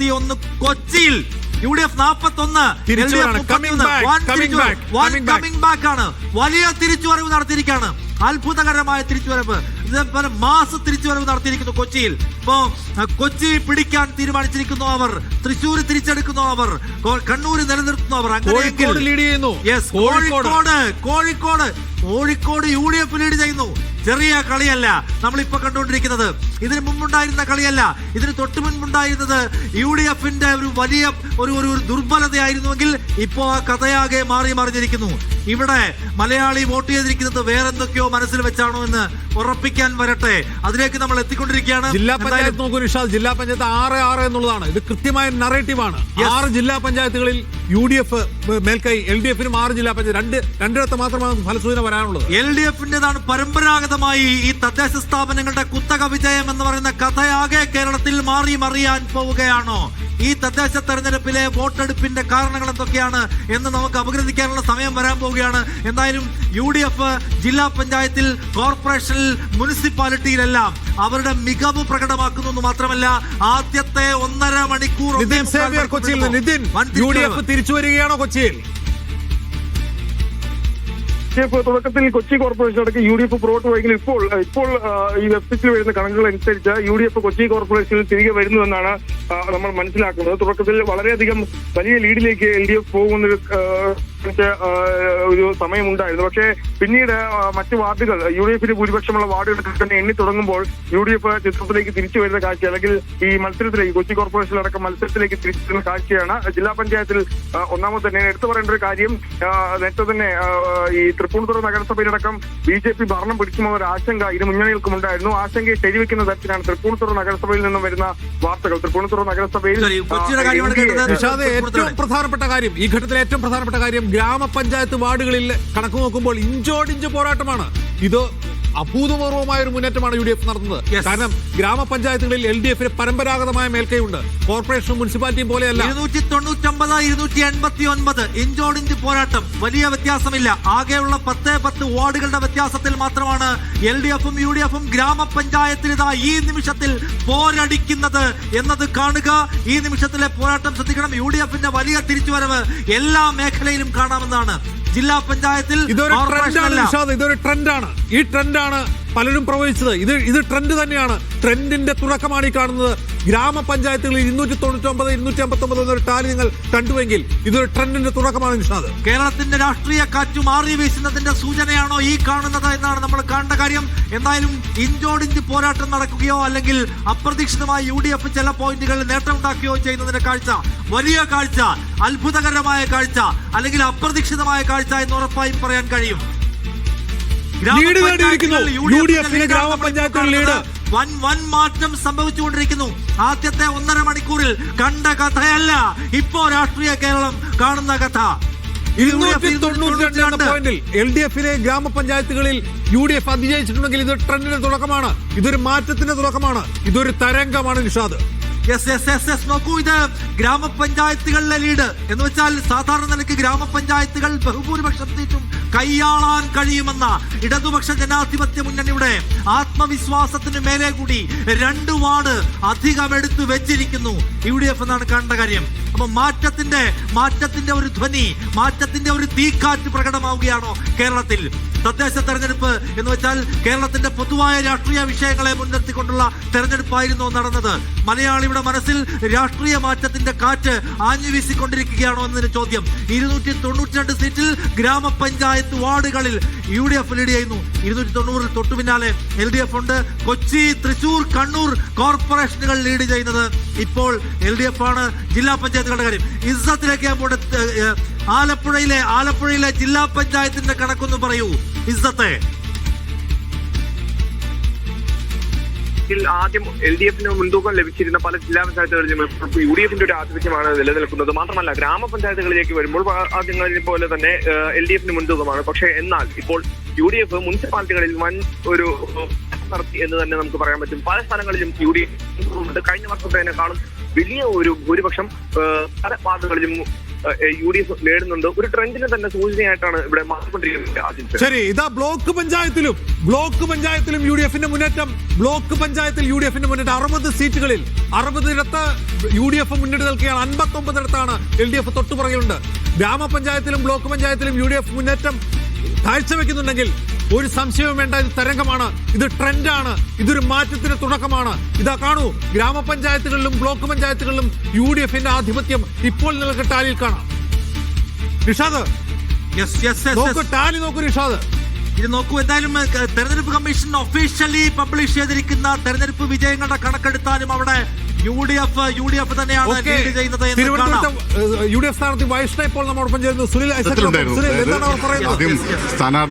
51 കൊച്ചിയിൽ UDF 41 coming back ആണ്. വലിയ തിരിച്ചുവരവ് നടത്തിയിരിക്കുകയാണ്. അത്ഭുതകരമായ തിരിച്ചുവരവ്, മാസ് തിരിച്ചുവരവ് നടത്തിയിരിക്കുന്നു കൊച്ചിയിൽ. ഇപ്പോ കൊച്ചി പിടിക്കാൻ തീരുമാനിച്ചിരിക്കുന്നു അവർ, തൃശ്ശൂർ തിരിച്ചെടുക്കുന്നു അവർ, കണ്ണൂർ നിലനിർത്തുന്നു അവർ. കോഴിക്കോട് UDF ലീഡ് ചെയ്യുന്നു. ചെറിയ കളിയല്ല നമ്മളിപ്പോ കണ്ടുകൊണ്ടിരിക്കുന്നത്. ഇതിന് മുമ്പുണ്ടായിരുന്ന കളിയല്ല. ഇതിന് തൊട്ടു മുൻപുണ്ടായിരുന്നത് UDFന്റെ ഒരു വലിയ ഒരു ദുർബലതയായിരുന്നുവെങ്കിൽ ഇപ്പോ ആ കഥയാകെ മാറി മറിഞ്ഞിരിക്കുന്നു. ഇവിടെ മലയാളി വോട്ട് ചെയ്തിരിക്കുന്നത് വേറെന്തൊക്കെയോ മനസ്സിൽ വെച്ചാണോ എന്ന് ഉറപ്പിക്കാൻ വരട്ടെ. അതിലേക്ക് നമ്മൾ എത്തിക്കൊണ്ടിരിക്കുകയാണ്. ജില്ലാ പഞ്ചായത്ത് നോക്കൂ നിഷാദ്, ജില്ലാ പഞ്ചായത്ത് 6 എന്നുള്ളതാണ്. ഇത് കൃത്യമായ നറേറ്റീവാണ്. 6 ജില്ലാ പഞ്ചായത്തുകളിൽ UDF മേൽക്കൈ, LDFനും 6 ജില്ലാ പഞ്ചായത്ത്, രണ്ടിടത്ത് മാത്രമാണ് ഫലസൂചന വരാനുള്ളത്. LDFന്റേതാണ് പരമ്പരാഗതമായി ഈ തദ്ദേശ സ്ഥാപനങ്ങളുടെ കുത്തക വിജയം എന്ന് പറയുന്ന കഥയാകെ കേരളത്തിൽ മാറി മറിയാൻ പോവുകയാണോ? ഈ തദ്ദേശ തെരഞ്ഞെടുപ്പിലെ വോട്ടെടുപ്പിന്റെ കാരണങ്ങൾ എന്തൊക്കെയാണ് എന്ന് നമുക്ക് അപഗ്രഥിക്കാനുള്ള സമയം വരാൻ പോവുകയാണ്. എന്തായാലും UDF ജില്ലാ പഞ്ചായത്തിൽ, കോർപ്പറേഷനിൽ, മുനിസിപ്പാലിറ്റിയിലെല്ലാം അവരുടെ മികവ് പ്രകടമാക്കുന്നു എന്ന് മാത്രമല്ല, ആദ്യത്തെ 1.5 മണിക്കൂർ കൊച്ചിയിൽ UDF തിരിച്ചു വരികയാണോ കൊച്ചിയിൽ? തുടക്കത്തിൽ കൊച്ചി കോർപ്പറേഷൻ അടക്കം UDF പുറകോട്ട് പോയെങ്കിൽ ഇപ്പോൾ ഈ വെബ്സൈറ്റിൽ വരുന്ന കണക്കുകൾ അനുസരിച്ച് UDF കൊച്ചി കോർപ്പറേഷനിൽ തിരികെ വരുന്നുവെന്നാണ് നമ്മൾ മനസ്സിലാക്കുന്നത്. തുടക്കത്തിൽ വളരെയധികം വലിയ ലീഡിലേക്ക് LDF പോകുന്നൊരു ഒരു സമയമുണ്ടായിരുന്നു. പക്ഷേ പിന്നീട് മറ്റ് വാർഡുകൾ, UDFന് ഭൂരിപക്ഷമുള്ള വാർഡുകൾ തന്നെ എണ്ണി തുടങ്ങുമ്പോൾ UDF ചിത്രത്തിലേക്ക് തിരിച്ചു വരുന്ന കാഴ്ച, അല്ലെങ്കിൽ ഈ മത്സരത്തിലേക്ക്, കൊച്ചി കോർപ്പറേഷനിലടക്കം മത്സരത്തിലേക്ക് തിരിച്ചു വരുന്ന കാഴ്ചയാണ്. ജില്ലാ പഞ്ചായത്തിൽ ഒന്നാമത് തന്നെ എടുത്തു പറയേണ്ട ഒരു കാര്യം, നേരത്തെ തന്നെ ഈ തൃപ്പൂണിത്തുറ നഗരസഭയിലടക്കം BJP ഭരണം പിടിക്കുമോ ഒരു ആശങ്ക ഇരു മുന്നണികൾക്കും ഉണ്ടായിരുന്നു. ആശങ്കയെ ശരിവെക്കുന്ന തരത്തിലാണ് തൃപ്പൂണിത്തുറ നഗരസഭയിൽ നിന്നും വരുന്ന വാർത്തകൾ. തൃപ്പൂണിത്തുറ നഗരസഭയിൽ ഏറ്റവും പ്രധാനപ്പെട്ട കാര്യം, ഈ ഘട്ടത്തിലെ ഏറ്റവും പ്രധാനപ്പെട്ട കാര്യം, ഗ്രാമപഞ്ചായത്ത് വാർഡുകളിൽ കണക്ക് നോക്കുമ്പോൾ ഇഞ്ചോടിഞ്ച് പോരാട്ടമാണ്. ഇത് അഭൂതപൂർവമായ ഒരു മുന്നേറ്റമാണ് UDF നടത്തുന്നത്. കാരണം ഗ്രാമപഞ്ചായത്തുകളിൽ LDFന് പരമ്പരാഗതമായ മേൽക്കൈയുണ്ട്. കോർപ്പറേഷനും മുനിസിപ്പാലിറ്റിയും പോലെയല്ല. 299 ഇഞ്ചോടിഞ്ച് പോരാട്ടം, വലിയ വ്യത്യാസമില്ല. ആകെയുള്ള 10 വാർഡുകളുടെ വ്യത്യാസത്തിൽ മാത്രമാണ് LDFും UDFും ഗ്രാമപഞ്ചായത്തിൽ ഇതാ ഈ നിമിഷത്തിൽ പോരടിക്കുന്നത് എന്നത് കാണുക. ഈ നിമിഷത്തിലെ പോരാട്ടം ശ്രദ്ധിക്കണം. UDFന്റെ വലിയ തിരിച്ചുവരവ് എല്ലാ മേഖലയിലും കാണാമെന്നാണ്. ജില്ലാ പഞ്ചായത്തിൽ ഇതൊരു ട്രെൻഡാണ്. ഈ ട്രെൻഡാണ് പലരും പ്രവചിച്ചത്. ഇത് ട്രെൻഡ് തന്നെയാണ്. ട്രെൻഡിന്റെ തുടക്കമാണ് ഈ കാണുന്നത്. ഗ്രാമപഞ്ചായത്തുകളിൽ 299, 259 എന്നൊരു ടാലി നിങ്ങൾ കണ്ടുവെങ്കിൽ ഇതൊരു ട്രെൻഡിന്റെ തുടക്കമാണ് നിഷാദ്. കേരളത്തിന്റെ രാഷ്ട്രീയ കാറ്റ് മാറി വീശുന്നതിന്റെ സൂചനയാണോ ഈ കാണുന്നത് എന്നാണ് നമ്മൾ കാണേണ്ട കാര്യം. എന്തായാലും ഇഞ്ചോടിഞ്ച് പോരാട്ടം നടക്കുകയോ അല്ലെങ്കിൽ അപ്രതീക്ഷിതമായി UDF ചില പോയിന്റുകളിൽ നേട്ടമുണ്ടാക്കുകയോ ചെയ്യുന്നതിന്റെ കാഴ്ച, വലിയ കാഴ്ച, അത്ഭുതകരമായ കാഴ്ച, അല്ലെങ്കിൽ അപ്രതീക്ഷിതമായ കാഴ്ച എന്ന് ഉറപ്പായും പറയാൻ കഴിയും. വൻ മാറ്റം സംഭവിച്ചുകൊണ്ടിരിക്കുന്നു. ആദ്യത്തെ 1.5 മണിക്കൂറിൽ കണ്ട കഥയല്ല ഇപ്പോ രാഷ്ട്രീയ കേരളം കാണുന്ന കഥ. 292 പോയിന്റിൽ LDFിലെ ഗ്രാമപഞ്ചായത്തുകളിൽ UDF അതിജയിച്ചിട്ടുണ്ടെങ്കിൽ ഇത് ട്രെൻഡിന്റെ തുടക്കമാണ്. ഇതൊരു മാറ്റത്തിന്റെ തുടക്കമാണ്. ഇതൊരു തരംഗമാണ് നിഷാദ്. നോക്കൂ, ഇത് ഗ്രാമപഞ്ചായത്തുകളിലെ ലീഡ് എന്ന് വെച്ചാൽ സാധാരണ നിലയ്ക്ക് ഗ്രാമപഞ്ചായത്തുകൾ ബഹുഭൂരിപക്ഷം സീറ്റും കൈയാളാൻ കഴിയുമെന്ന ഇടതുപക്ഷ ജനാധിപത്യ മുന്നണിയുടെ ആത്മവിശ്വാസത്തിന് മേലെ കൂടി 2 വാർഡ് അധികം എടുത്തു വെച്ചിരിക്കുന്നു UDF എന്നാണ് കാണേണ്ട കാര്യം. അപ്പൊ മാറ്റത്തിന്റെ ഒരു ധ്വനി, മാറ്റത്തിന്റെ ഒരു തീക്കാറ്റ് പ്രകടമാവുകയാണോ കേരളത്തിൽ? തദ്ദേശ തെരഞ്ഞെടുപ്പ് എന്ന് വെച്ചാൽ കേരളത്തിന്റെ പൊതുവായ രാഷ്ട്രീയ വിഷയങ്ങളെ മുൻനിർത്തിക്കൊണ്ടുള്ള തെരഞ്ഞെടുപ്പായിരുന്നു നടന്നത്. മലയാളിയുടെ മനസ്സിൽ രാഷ്ട്രീയ മാറ്റത്തിന്റെ കാറ്റ് ആഞ്ഞു വീശിക്കൊണ്ടിരിക്കുകയാണോ എന്നതിന് ചോദ്യം. 292 സീറ്റിൽ ഗ്രാമപഞ്ചായത്ത് വാർഡുകളിൽ UDF ലീഡ് ചെയ്യുന്നു. 290 തൊട്ടു പിന്നാലെ LDF ഉണ്ട്. കൊച്ചി, തൃശൂർ, കണ്ണൂർ കോർപ്പറേഷനുകൾ ലീഡ് ചെയ്യുന്നത് ഇപ്പോൾ LDF ആണ്. ജില്ലാ പഞ്ചായത്തുകളുടെ കാര്യം ഇസ്സത്തിലേക്ക് ആലപ്പുഴയിലെ ജില്ലാ പഞ്ചായത്തിന്റെ കണക്കൊന്ന് പറയൂ ഇസ്സത്തെ. ആദ്യം LDFന് മുൻതൂക്കം ലഭിച്ചിരുന്ന പല ജില്ലാ പഞ്ചായത്തുകളിലും UDFന്റെ ഒരു ആധിപത്യമാണ് നിലനിൽക്കുന്നത്. മാത്രമല്ല ഗ്രാമപഞ്ചായത്തുകളിലേക്ക് വരുമ്പോൾ ആദ്യങ്ങളിൽ പോലെ തന്നെ LDFന് മുൻതൂക്കമാണ്. പക്ഷേ എന്നാൽ ഇപ്പോൾ UDF മുനിസിപ്പാലിറ്റികളിൽ വൻ ഒരു നടത്തി എന്ന് തന്നെ നമുക്ക് പറയാൻ പറ്റും. പല സ്ഥലങ്ങളിലും UDF കഴിഞ്ഞ വർഷത്തേക്കാളും വലിയ ഒരു ഭൂരിപക്ഷം പല വാർഡുകളിലും UDF നേടുന്നുണ്ട്. ഒരു ട്രെൻഡിനെ തന്നെ സൂചനയായിട്ടാണ് ഇവിടെ മാറിക്കൊണ്ടിരിക്കുന്നത്. ശരി, ഇതാ ബ്ലോക്ക് പഞ്ചായത്തിലും UDF-ന്റെ മുന്നേറ്റം. ബ്ലോക്ക് പഞ്ചായത്തിൽ UDF-ന്റെ മുന്നേറ്റം 60 സീറ്റുകളിൽ 60 UDF മുന്നിട്ട് നിൽക്കുകയാണ്. 59 LDF തൊട്ടുപുറകിലുണ്ട്. ഗ്രാമപഞ്ചായത്തിലും ബ്ലോക്ക് പഞ്ചായത്തിലും UDF മുന്നേറ്റം കാഴ്ചവെക്കുന്നുണ്ടെങ്കിൽ ഒരു സംശയവും വേണ്ട, ഇത് തരംഗമാണ്, ഇത് ട്രെൻഡാണ്, ഇതൊരു മാറ്റത്തിന്റെ തുടക്കമാണ്. ഇതാ കാണൂ, ഗ്രാമപഞ്ചായത്തുകളിലും ബ്ലോക്ക് പഞ്ചായത്തുകളിലും UDF-ന്റെ ആധിപത്യം ഇപ്പോൾ നിങ്ങൾക്ക് ടാലിയിൽ കാണാം. നിഷാദ് നോക്കൂ, ടാലി നോക്കൂ നിഷാദ്. ഇത് നോക്കൂ, എന്തായാലും തെരഞ്ഞെടുപ്പ് കമ്മീഷൻ ഒഫീഷ്യലി പബ്ലിഷ് ചെയ്തിരിക്കുന്ന തെരഞ്ഞെടുപ്പ് വിജയങ്ങളുടെ കണക്കെടുത്താലും അവിടെ UDF തന്നെയാണ് ലീഡ് ചെയ്യുന്നത് എന്ന് കാണാം. തിരുവനന്തപുരത്ത് UDF സ്ഥാനാർത്ഥി വൈഷ്ണവ് ഇപ്പോൾ നമ്മോടൊപ്പം ചേരുന്നു. സുനിൽ എന്താണ് അവർ പറയുന്നത്?